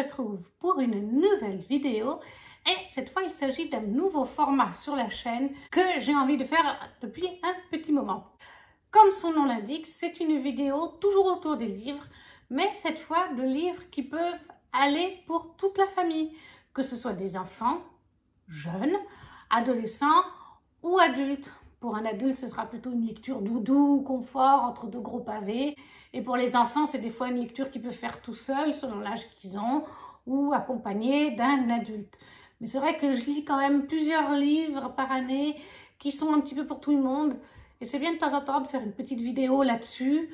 retrouve pour une nouvelle vidéo et cette fois il s'agit d'un nouveau format sur la chaîne que j'ai envie de faire depuis un petit moment. Comme son nom l'indique, c'est une vidéo toujours autour des livres, mais cette fois de livres qui peuvent aller pour toute la famille, que ce soit des enfants, jeunes, adolescents ou adultes. Pour un adulte, ce sera plutôt une lecture doudou, confort, entre deux gros pavés. Et pour les enfants, c'est des fois une lecture qu'ils peuvent faire tout seuls, selon l'âge qu'ils ont, ou accompagnés d'un adulte. Mais c'est vrai que je lis quand même plusieurs livres par année qui sont un petit peu pour tout le monde. Et c'est bien de temps en temps de faire une petite vidéo là-dessus,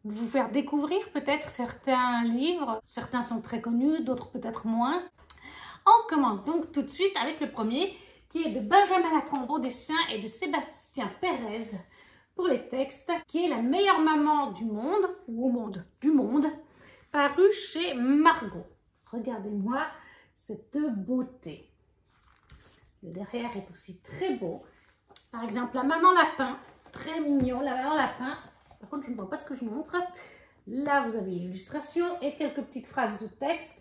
de vous faire découvrir peut-être certains livres. Certains sont très connus, d'autres peut-être moins. On commence donc tout de suite avec le premier, qui est de Benjamin Lacombe au dessin et de Sébastien Pérez pour les textes, qui est La meilleure maman du monde, ou au monde du monde, paru chez Margot. Regardez-moi cette beauté. Le derrière est aussi très beau. Par exemple, la maman lapin, très mignon, la maman lapin. Par contre, je ne vois pas ce que je montre. Là, vous avez l'illustration et quelques petites phrases de texte.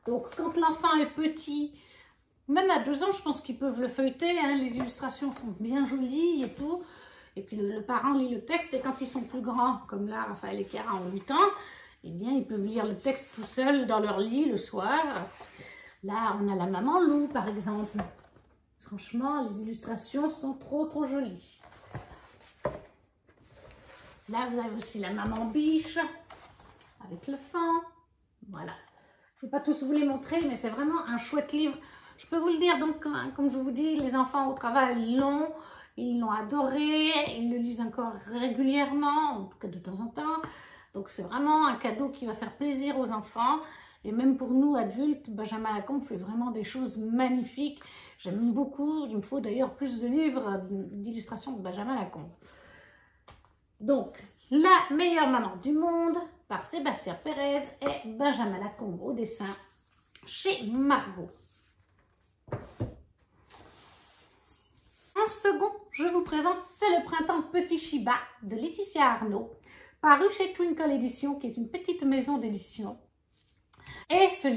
Donc, quand l'enfant est petit, même à 2 ans, je pense qu'ils peuvent le feuilleter. Hein. Les illustrations sont bien jolies et tout. Et puis, le parent lit le texte. Et quand ils sont plus grands, comme là, Raphaël et Chiara ont 8 ans, eh bien, ils peuvent lire le texte tout seuls dans leur lit le soir. Là, on a la maman loup, par exemple. Franchement, les illustrations sont trop jolies. Là, vous avez aussi la maman biche avec le fan. Voilà. Je ne vais pas tous vous les montrer, mais c'est vraiment un chouette livre. Je peux vous le dire, donc, comme je vous dis, les enfants au travail ils l'ont adoré, ils le lisent encore régulièrement, en tout cas de temps en temps. Donc, c'est vraiment un cadeau qui va faire plaisir aux enfants. Et même pour nous, adultes, Benjamin Lacombe fait vraiment des choses magnifiques. J'aime beaucoup. Il me faut d'ailleurs plus de livres d'illustrations de Benjamin Lacombe. Donc, La meilleure maman du monde par Sébastien Pérez et Benjamin Lacombe au dessin chez Margot. En second, je vous présente C'est le printemps Petit Shiba de Laetitia Arnaud, paru chez Twinkle Éditions, qui est une petite maison d'édition. Et ces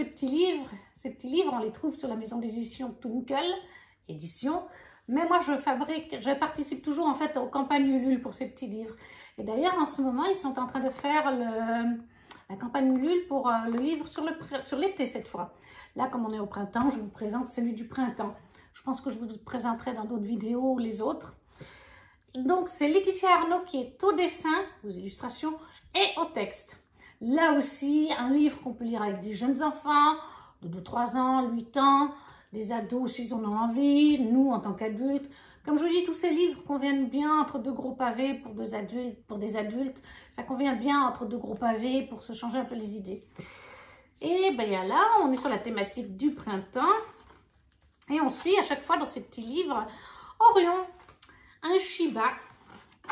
petits livres, on les trouve sur la maison d'édition Twinkle Éditions. Mais moi, je participe toujours en fait aux campagnes Ulule pour ces petits livres. Et d'ailleurs, en ce moment, ils sont en train de faire la campagne Ulule pour le livre sur l'été cette fois. Là, comme on est au printemps, je vous présente celui du printemps. Je pense que je vous présenterai dans d'autres vidéos les autres. Donc, c'est Laetitia Arnaud qui est au dessin, aux illustrations et au texte. Là aussi, un livre qu'on peut lire avec des jeunes enfants de 2-3 ans, 8 ans, des ados s'ils en ont envie, nous en tant qu'adultes. Comme je vous dis, tous ces livres conviennent bien entre deux gros pavés pour des adultes. Ça convient bien entre deux gros pavés pour se changer un peu les idées. Et bien là, on est sur la thématique du printemps. Et on suit à chaque fois dans ces petits livres Orion, un Shiba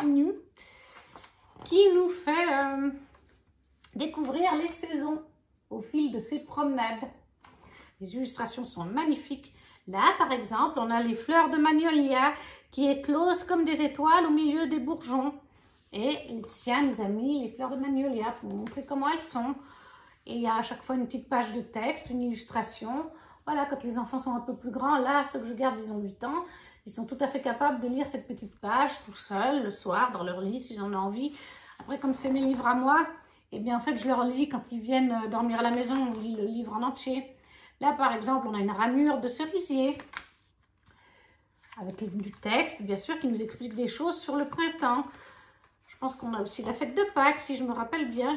nu, qui nous fait découvrir les saisons au fil de ses promenades. Les illustrations sont magnifiques. Là, par exemple, on a les fleurs de magnolia qui éclosent comme des étoiles au milieu des bourgeons. Et Laetitia nous a mis les fleurs de magnolia pour vous montrer comment elles sont. Et il y a à chaque fois une petite page de texte, une illustration. Voilà, quand les enfants sont un peu plus grands, là, ceux que je garde, ils ont 8 ans. Ils sont tout à fait capables de lire cette petite page tout seuls, le soir, dans leur lit, s'ils en ont envie. Après, comme c'est mes livres à moi, eh bien, en fait, je leur lis quand ils viennent dormir à la maison. On lit le livre en entier. Là, par exemple, on a une ramure de cerisier avec du texte, bien sûr, qui nous explique des choses sur le printemps. Je pense qu'on a aussi la fête de Pâques, si je me rappelle bien.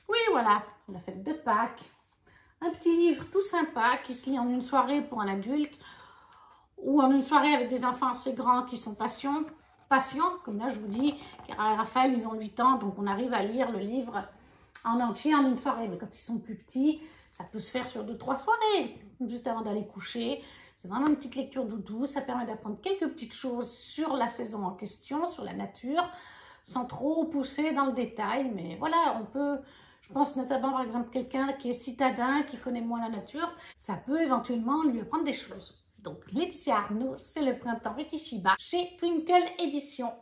Oui, voilà, la fête de Pâques. Un petit livre tout sympa qui se lit en une soirée pour un adulte ou en une soirée avec des enfants assez grands qui sont patients. Comme là, je vous dis, Chiara et Raphaël, ils ont 8 ans, donc on arrive à lire le livre en entier en une soirée. Mais quand ils sont plus petits, ça peut se faire sur 2-3 soirées, juste avant d'aller coucher. C'est vraiment une petite lecture doudou. Ça permet d'apprendre quelques petites choses sur la saison en question, sur la nature, sans trop pousser dans le détail. Mais voilà, on peut, je pense notamment par exemple quelqu'un qui est citadin, qui connaît moins la nature, ça peut éventuellement lui apprendre des choses. Donc Laetitia Arnaud, c'est le printemps Petit Shiba chez Twinkle Éditions.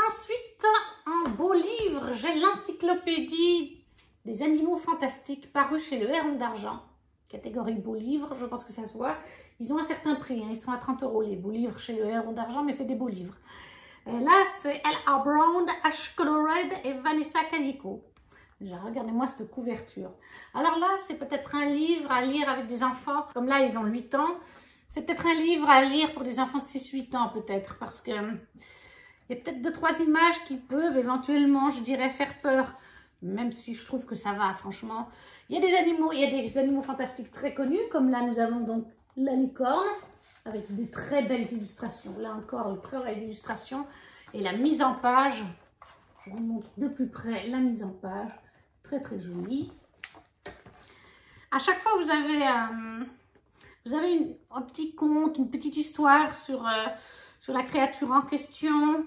Ensuite, en beau livre, j'ai l'encyclopédie des animaux fantastiques parus chez le Héron d'Argent, catégorie beaux livres, je pense que ça se voit. Ils ont un certain prix, hein, ils sont à 30 € les beaux livres chez le Héron d'Argent, mais c'est des beaux livres. Là, c'est L.A. Brown, Ash Colored et Vanessa Calico. Déjà, regardez-moi cette couverture. Alors là, c'est peut-être un livre à lire avec des enfants. Comme là, ils ont 8 ans. C'est peut-être un livre à lire pour des enfants de 6-8 ans, peut-être. Parce que il y a peut-être 2-3 images qui peuvent éventuellement, je dirais, faire peur. Même si je trouve que ça va, franchement. Il y a des animaux fantastiques très connus. Comme là, nous avons donc la licorne, avec des très belles illustrations. Là encore, le travail d'illustration et la mise en page. Je vous montre de plus près la mise en page. Très, très jolie. À chaque fois, vous avez un petit conte, une petite histoire sur la créature en question.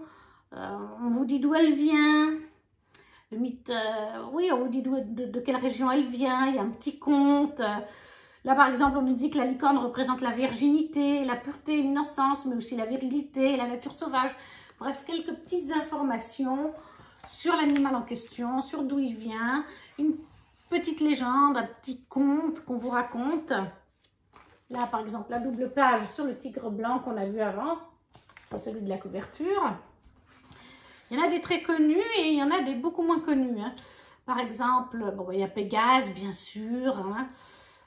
On vous dit d'où elle vient. Le mythe, oui, on vous dit de quelle région elle vient. Il y a un petit conte. Là, par exemple, on nous dit que la licorne représente la virginité, la pureté, l'innocence, mais aussi la virilité, la nature sauvage. Bref, quelques petites informations sur l'animal en question, sur d'où il vient. Une petite légende, un petit conte qu'on vous raconte. Là, par exemple, la double page sur le tigre blanc qu'on a vu avant. C'est celui de la couverture. Il y en a des très connus et il y en a des beaucoup moins connus. Hein. Par exemple, bon, il y a Pégase, bien sûr. Hein.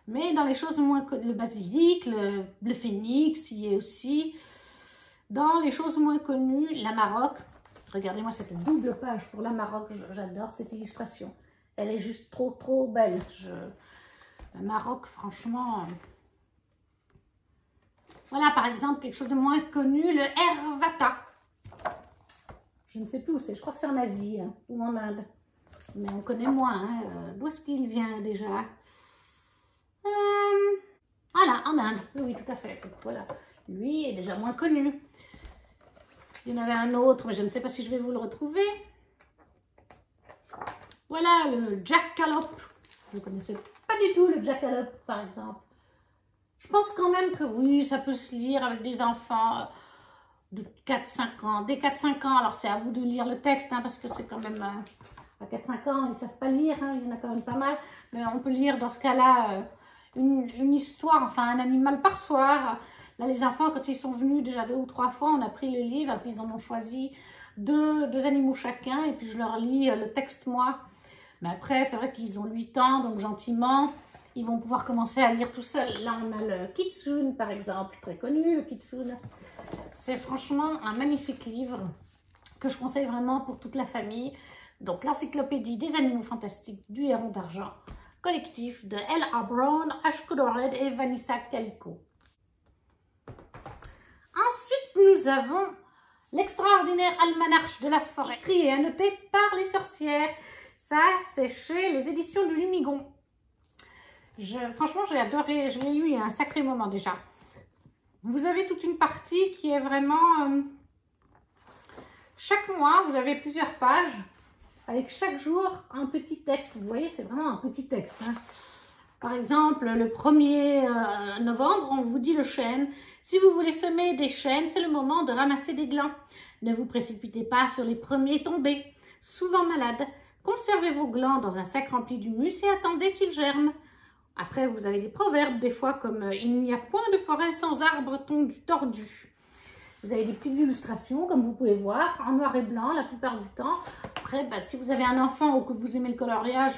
Mais dans les choses moins connues, le basilic, le phénix y est aussi. Dans les choses moins connues, la Maroc. Regardez-moi cette double page pour la Maroc. J'adore cette illustration. Elle est juste trop, trop belle. La Maroc, franchement... Voilà, par exemple, quelque chose de moins connu, le Hervata. Je ne sais plus où c'est. Je crois que c'est en Asie hein, ou en Inde. Mais on connaît moins. Hein. D'où est-ce qu'il vient déjà? Voilà, en Inde. Oui, tout à fait. Donc, voilà. Lui est déjà moins connu. Il y en avait un autre, mais je ne sais pas si je vais vous le retrouver. Voilà, le jackalope. Vous ne connaissez pas du tout le jackalope, par exemple. Je pense quand même que oui, ça peut se lire avec des enfants de 4-5 ans. Dès 4-5 ans, alors c'est à vous de lire le texte, hein, parce que c'est quand même... à 4-5 ans, ils ne savent pas lire, hein, il y en a quand même pas mal. Mais on peut lire dans ce cas-là une histoire, enfin un animal par soir. Là, les enfants, quand ils sont venus déjà 2 ou 3 fois, on a pris le livre et puis ils en ont choisi deux animaux chacun. Et puis je leur lis le texte, moi. Mais après, c'est vrai qu'ils ont 8 ans, donc gentiment, ils vont pouvoir commencer à lire tout seuls. Là, on a le Kitsune, par exemple, très connu, le Kitsune. C'est franchement un magnifique livre que je conseille vraiment pour toute la famille. Donc, l'encyclopédie des animaux fantastiques du Héron d'Argent, collectif de L.A. Brown, Ash Colored et Vanessa Calico. Ensuite, nous avons l'extraordinaire almanach de la forêt, écrit et annoté par les sorcières. Ça, c'est chez les éditions du Lumigon. Franchement, j'ai adoré, je l'ai lu il y a un sacré moment déjà. Vous avez toute une partie qui est vraiment... chaque mois, vous avez plusieurs pages, avec chaque jour un petit texte. Vous voyez, c'est vraiment un petit texte. Hein. Par exemple, le 1er novembre, on vous dit le chêne. Si vous voulez semer des chênes, c'est le moment de ramasser des glands. Ne vous précipitez pas sur les premiers tombés, souvent malades. Conservez vos glands dans un sac rempli d'humus et attendez qu'ils germent. Après, vous avez des proverbes, des fois, comme « Il n'y a point de forêt sans arbre tordu ». Vous avez des petites illustrations, comme vous pouvez voir, en noir et blanc la plupart du temps. Après, bah, si vous avez un enfant ou que vous aimez le coloriage,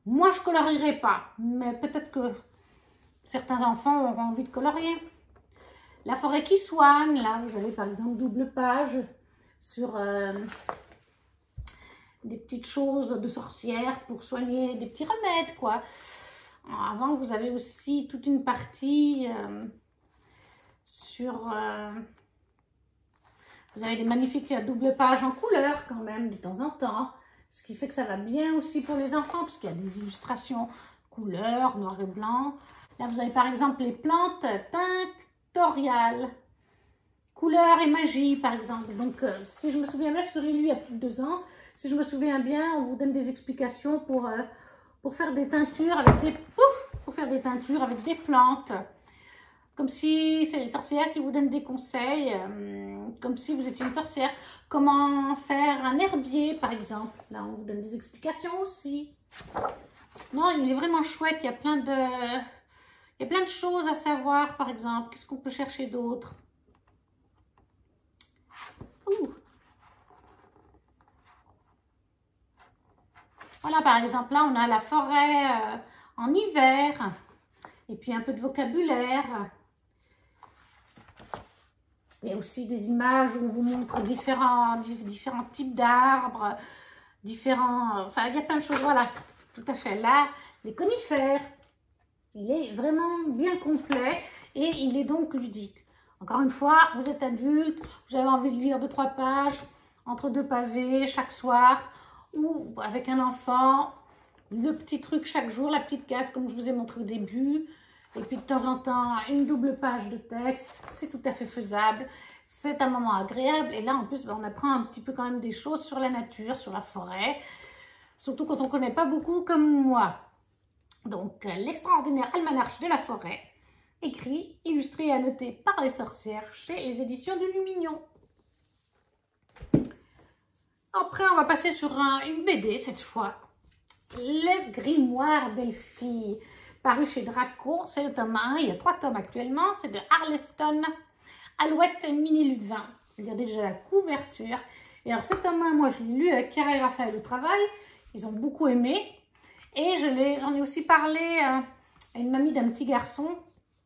moi, je ne colorierai pas. Mais peut-être que certains enfants auront envie de colorier. La forêt qui soigne, là, vous avez par exemple double page sur des petites choses de sorcières pour soigner des petits remèdes, quoi. Avant, vous avez aussi toute une partie sur... vous avez des magnifiques doubles pages en couleur quand même, de temps en temps. Ce qui fait que ça va bien aussi pour les enfants, parce qu'il y a des illustrations couleur, noir et blanc. Là, vous avez par exemple les plantes tinctoriales. Couleur et magie, par exemple. Donc, si je me souviens bien, parce que je l'ai lu il y a plus de 2 ans, si je me souviens bien, on vous donne des explications pour faire des teintures avec des... pour faire des teintures avec des plantes. Comme si c'est les sorcières qui vous donnent des conseils, comme si vous étiez une sorcière. Comment faire un herbier, par exemple. Là, on vous donne des explications aussi. Non, il est vraiment chouette. Il y a plein de choses à savoir, par exemple. Qu'est-ce qu'on peut chercher d'autre? Voilà, par exemple, là, on a la forêt en hiver. Et puis un peu de vocabulaire. Il y a aussi des images où on vous montre différents types d'arbres, enfin, il y a plein de choses, voilà, tout à fait. Là, les conifères, il est vraiment bien complet et il est donc ludique. Encore une fois, vous êtes adulte, vous avez envie de lire 2-3 pages entre deux pavés chaque soir ou avec un enfant, le petit truc chaque jour, la petite case comme je vous ai montré au début. Et puis de temps en temps, une double page de texte, c'est tout à fait faisable. C'est un moment agréable. Et là, en plus, on apprend un petit peu quand même des choses sur la nature, sur la forêt. Surtout quand on ne connaît pas beaucoup comme moi. Donc, l'extraordinaire almanach de la forêt, écrit, illustré et annoté par les sorcières chez les éditions du Lumignon. Après, on va passer sur une BD cette fois. Le grimoire d'Elfie, paru chez Draco, c'est le tome 1, il y a 3 tomes actuellement, c'est de Arleston, Alouette et Mini Ludvin. Regardez déjà la couverture. Et alors ce tome 1, moi je l'ai lu avec Chiara et Raphaël au travail, ils ont beaucoup aimé. Et j'en ai aussi parlé à une mamie d'un petit garçon,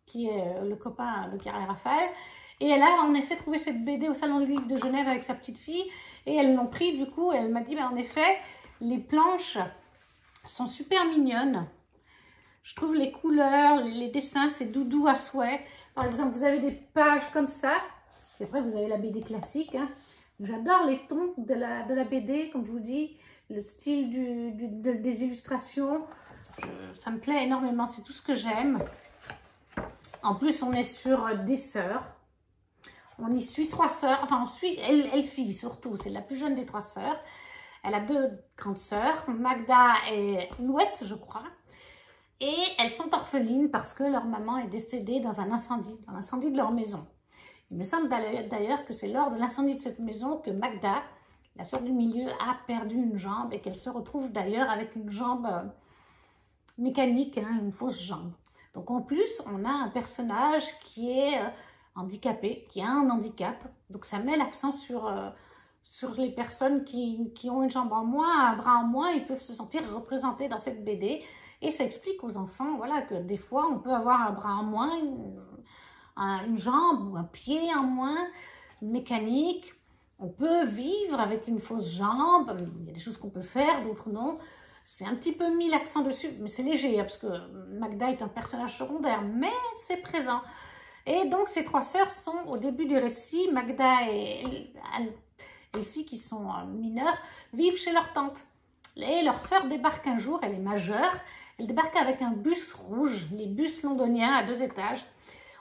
qui est le copain de Chiara et Raphaël. Et elle a en effet trouvé cette BD au Salon du Livre de Genève avec sa petite fille. Et elles l'ont pris du coup, et elle m'a dit, en effet, les planches sont super mignonnes. Je trouve les couleurs, les dessins, c'est doudou à souhait. Par exemple, vous avez des pages comme ça. Et après, vous avez la BD classique. Hein. J'adore les tons de la BD, comme je vous dis. Le style des illustrations. Ça me plaît énormément. C'est tout ce que j'aime. En plus, on est sur des sœurs. On y suit 3 sœurs. Enfin, on suit Elfie surtout. C'est la plus jeune des 3 sœurs. Elle a 2 grandes sœurs, Magda et Louette, je crois. Et elles sont orphelines parce que leur maman est décédée dans l'incendie de leur maison. Il me semble d'ailleurs que c'est lors de l'incendie de cette maison que Magda, la sœur du milieu, a perdu une jambe et qu'elle se retrouve d'ailleurs avec une jambe mécanique, hein, une fausse jambe. Donc en plus, on a un personnage qui est handicapé, qui a un handicap. Donc ça met l'accent sur les personnes qui ont une jambe en moins, un bras en moins, ils peuvent se sentir représentés dans cette BD. Et ça explique aux enfants, voilà, que des fois, on peut avoir un bras en moins, une jambe ou un pied en moins, mécanique. On peut vivre avec une fausse jambe. Il y a des choses qu'on peut faire, d'autres non. C'est un petit peu mis l'accent dessus, mais c'est léger, hein, parce que Magda est un personnage secondaire, mais c'est présent. Et donc, ces 3 sœurs sont au début du récit, Magda et Elfie, qui sont mineures, vivent chez leur tante. Et leur sœur débarque un jour, elle est majeure, elle débarque avec un bus rouge, les bus londoniens à 2 étages.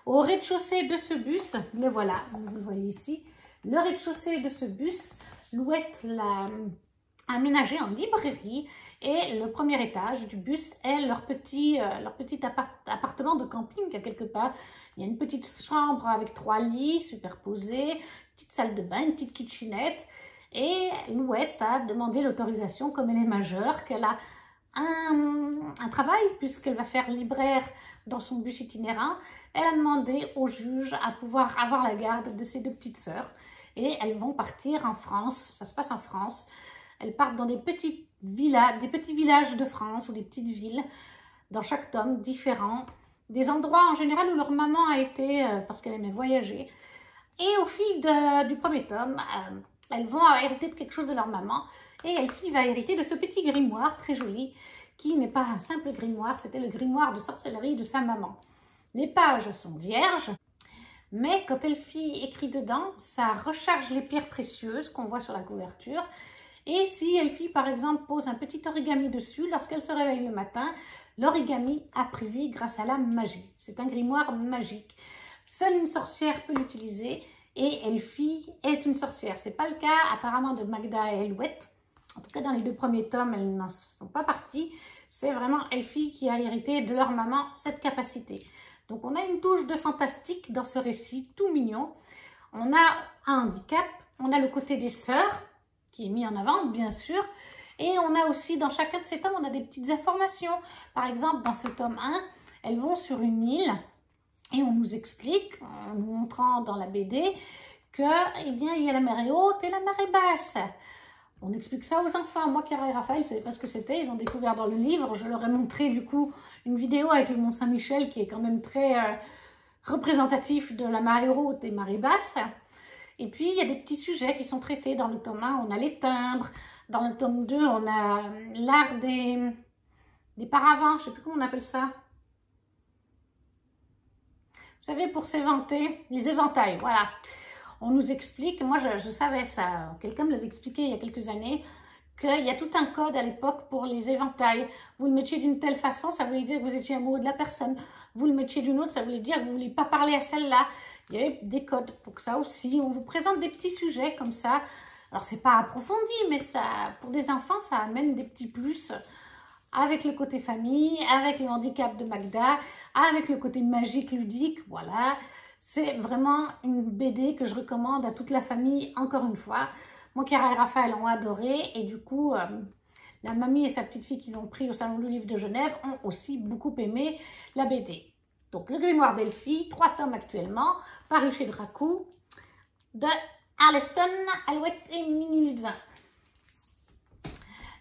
Au rez-de-chaussée de ce bus, le voilà, vous le voyez ici, le rez-de-chaussée de ce bus, Louette l'a aménagé en librairie et le premier étage du bus est leur petit appartement de camping quelque part. Il y a une petite chambre avec 3 lits superposés, une petite salle de bain, une petite kitchenette. Et Louette a demandé l'autorisation, comme elle est majeure, qu'elle a un travail, puisqu'elle va faire libraire dans son bus itinérant. Elle a demandé au juge à pouvoir avoir la garde de ses 2 petites sœurs. Et elles vont partir en France, ça se passe en France. Elles partent dans des petits villages de France ou des petites villes, dans chaque tome différent. Des endroits en général où leur maman a été, parce qu'elle aimait voyager. Et au fil du premier tome, elles vont hériter de quelque chose de leur maman. Et Elfie va hériter de ce petit grimoire très joli, qui n'est pas un simple grimoire, c'était le grimoire de sorcellerie de sa maman. Les pages sont vierges, mais quand Elfie écrit dedans, ça recharge les pierres précieuses qu'on voit sur la couverture. Et si Elfie, par exemple, pose un petit origami dessus, lorsqu'elle se réveille le matin, l'origami a pris vie grâce à la magie. C'est un grimoire magique. Seule une sorcière peut l'utiliser et Elfie est une sorcière. Ce n'est pas le cas apparemment de Magda et Alouette. En tout cas, dans les 2 premiers tomes, elles n'en sont pas parties. C'est vraiment Elfie qui a hérité de leur maman cette capacité. Donc on a une touche de fantastique dans ce récit tout mignon. On a un handicap, on a le côté des sœurs qui est mis en avant bien sûr. Et on a aussi, dans chacun de ces tomes, on a des petites informations. Par exemple, dans ce tome 1, elles vont sur une île et on nous explique, en nous montrant dans la BD, que, eh bien, il y a la marée haute et la marée basse. On explique ça aux enfants. Moi, Chiara et Raphaël, ne savaient pas ce que c'était. Ils ont découvert dans le livre. Je leur ai montré, du coup, une vidéo avec le Mont Saint-Michel qui est quand même très représentatif de la marée haute et marée basse. Et puis, il y a des petits sujets qui sont traités. Dans le tome 1, on a les timbres. Dans le tome 2, on a l'art des paravents. Je ne sais plus comment on appelle ça. Vous savez, pour s'éventer, les éventails, voilà. On nous explique, moi je savais ça, quelqu'un me l'avait expliqué il y a quelques années, qu'il y a tout un code à l'époque pour les éventails. Vous le mettiez d'une telle façon, ça voulait dire que vous étiez amoureux de la personne. Vous le mettiez d'une autre, ça voulait dire que vous ne vouliez pas parler à celle-là. Il y avait des codes pour ça aussi. On vous présente des petits sujets comme ça. Alors c'est pas approfondi, mais ça, pour des enfants, ça amène des petits plus avec le côté famille, avec le handicap de Magda, avec le côté magique, ludique, voilà. C'est vraiment une BD que je recommande à toute la famille, encore une fois. Moi, Chiara et Raphaël ont adoré et du coup, la mamie et sa petite fille qui l'ont pris au Salon du Livre de Genève ont aussi beaucoup aimé la BD. Donc, Le Grimoire d'Elphie, 3 tomes actuellement, paru chez Dracou, de Arleston, Alouette et Minute 20.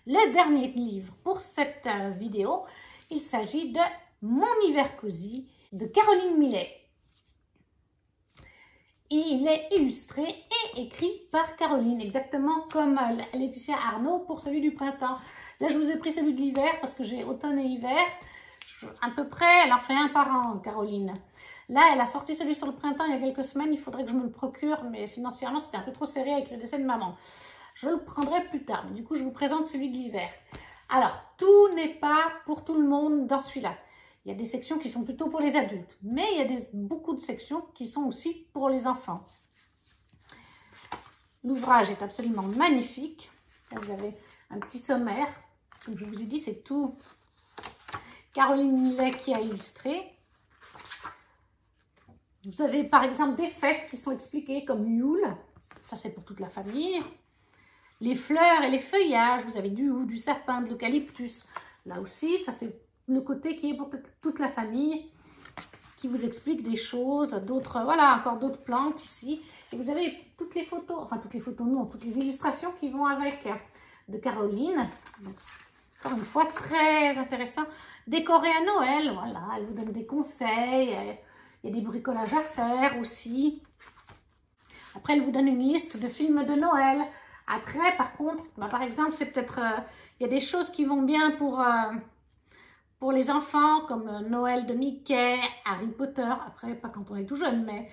Le dernier livre pour cette vidéo, il s'agit de Mon hiver cosy de Caroline Millet. Et il est illustré et écrit par Caroline, exactement comme Laetitia Arnaud pour celui du printemps. Là, je vous ai pris celui de l'hiver parce que j'ai automne et hiver. À peu près, elle en fait un par an, Caroline. Là, elle a sorti celui sur le printemps il y a quelques semaines. Il faudrait que je me le procure, mais financièrement, c'était un peu trop serré avec le décès de maman. Je le prendrai plus tard. Mais du coup, je vous présente celui de l'hiver. Alors, tout n'est pas pour tout le monde dans celui-là. Il y a des sections qui sont plutôt pour les adultes, mais il y a beaucoup de sections qui sont aussi pour les enfants. L'ouvrage est absolument magnifique. Là, vous avez un petit sommaire. Comme je vous ai dit, c'est tout Caroline Millet qui a illustré. Vous avez par exemple des fêtes qui sont expliquées comme Yule. Ça, c'est pour toute la famille. Les fleurs et les feuillages. Vous avez du hou, du sapin, de l'eucalyptus. Là aussi, ça c'est le côté qui est pour toute la famille, qui vous explique des choses, d'autres, voilà, encore d'autres plantes ici. Et vous avez toutes les photos, enfin toutes les photos non, toutes les illustrations qui vont avec de Caroline. Donc, encore une fois, très intéressant. Décoré à Noël, voilà, elle vous donne des conseils, il y a des bricolages à faire aussi. Après, elle vous donne une liste de films de Noël. Après, par contre, bah, par exemple, c'est peut-être, il y a des choses qui vont bien pour les enfants, comme Noël de Mickey, Harry Potter, après pas quand on est tout jeune, mais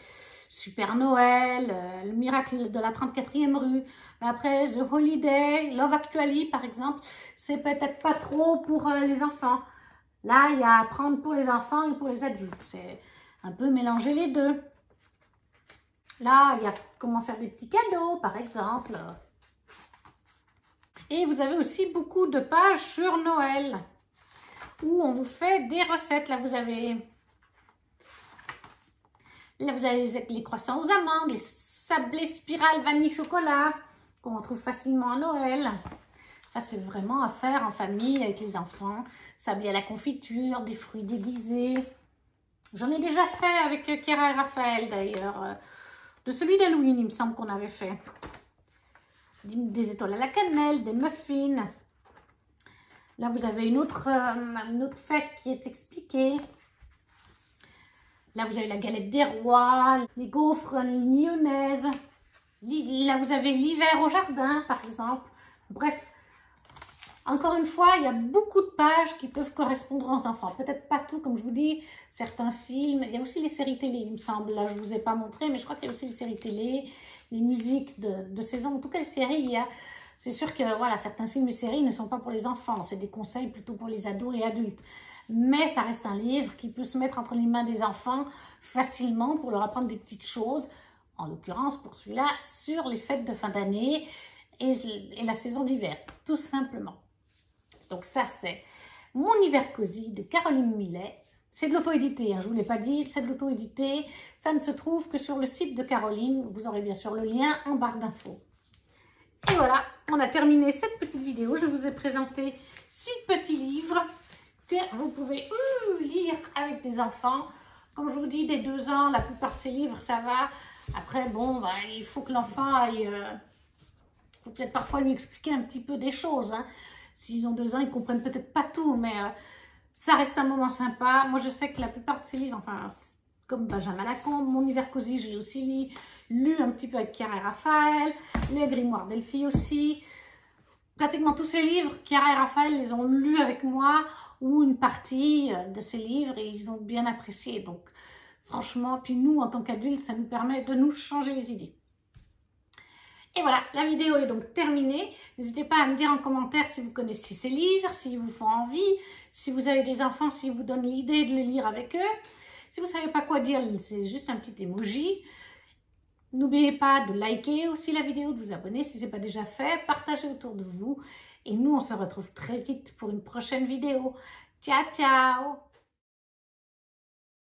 Super Noël, le miracle de la 34e rue, après The Holiday, Love Actually par exemple, c'est peut-être pas trop pour les enfants. Là, il y a à prendre pour les enfants et pour les adultes, c'est un peu mélanger les deux. Là, il y a comment faire des petits cadeaux par exemple. Et vous avez aussi beaucoup de pages sur Noël, où on vous fait des recettes. Là, vous avez les croissants aux amandes, les sablés spirales vanille chocolat, qu'on retrouve facilement à Noël. Ça, c'est vraiment à faire en famille avec les enfants. Sablés à la confiture, des fruits déguisés. J'en ai déjà fait avec Chiara et Raphaël, d'ailleurs. De celui d'Halloween, il me semble qu'on avait fait. Des étoiles à la cannelle, des muffins. Là, vous avez une autre fête qui est expliquée. Là, vous avez la galette des rois, les gaufres lyonnaises. Là, vous avez l'hiver au jardin, par exemple. Bref, encore une fois, il y a beaucoup de pages qui peuvent correspondre aux enfants. Peut-être pas tout, comme je vous dis, certains films. Il y a aussi les séries télé, il me semble. Là, je ne vous ai pas montré, mais je crois qu'il y a aussi les séries télé, les musiques de saison. En tout cas, les séries, il y a... C'est sûr que voilà, certains films et séries ne sont pas pour les enfants, c'est des conseils plutôt pour les ados et adultes. Mais ça reste un livre qui peut se mettre entre les mains des enfants facilement pour leur apprendre des petites choses, en l'occurrence pour celui-là, sur les fêtes de fin d'année et la saison d'hiver, tout simplement. Donc ça, c'est Mon hiver cosy de Caroline Millet. C'est de l'auto-édité, hein, je ne vous l'ai pas dit, c'est de l'auto-édité. Ça ne se trouve que sur le site de Caroline. Vous aurez bien sûr le lien en barre d'infos. Et voilà, on a terminé cette petite vidéo. Je vous ai présenté 6 petits livres que vous pouvez lire avec des enfants. Comme je vous dis, dès 2 ans, la plupart de ces livres, ça va. Après, bon, ben, il faut que l'enfant aille... Il faut peut-être parfois lui expliquer un petit peu des choses. Hein. S'ils ont 2 ans, ils ne comprennent peut-être pas tout, mais ça reste un moment sympa. Moi, je sais que la plupart de ces livres, enfin, comme Benjamin Lacombe, Mon hiver cosy, j'ai aussi lu un petit peu avec Chiara et Raphaël, les grimoires d'Elfie aussi. Pratiquement tous ces livres, Chiara et Raphaël les ont lus avec moi ou une partie de ces livres et ils ont bien apprécié. Donc, franchement, puis nous, en tant qu'adultes, ça nous permet de nous changer les idées. Et voilà, la vidéo est donc terminée. N'hésitez pas à me dire en commentaire si vous connaissez ces livres, s'ils vous font envie, si vous avez des enfants, s'ils vous donnent l'idée de les lire avec eux. Si vous ne savez pas quoi dire, c'est juste un petit emoji. N'oubliez pas de liker aussi la vidéo, de vous abonner si ce n'est pas déjà fait, partagez autour de vous. Et nous, on se retrouve très vite pour une prochaine vidéo. Ciao, ciao!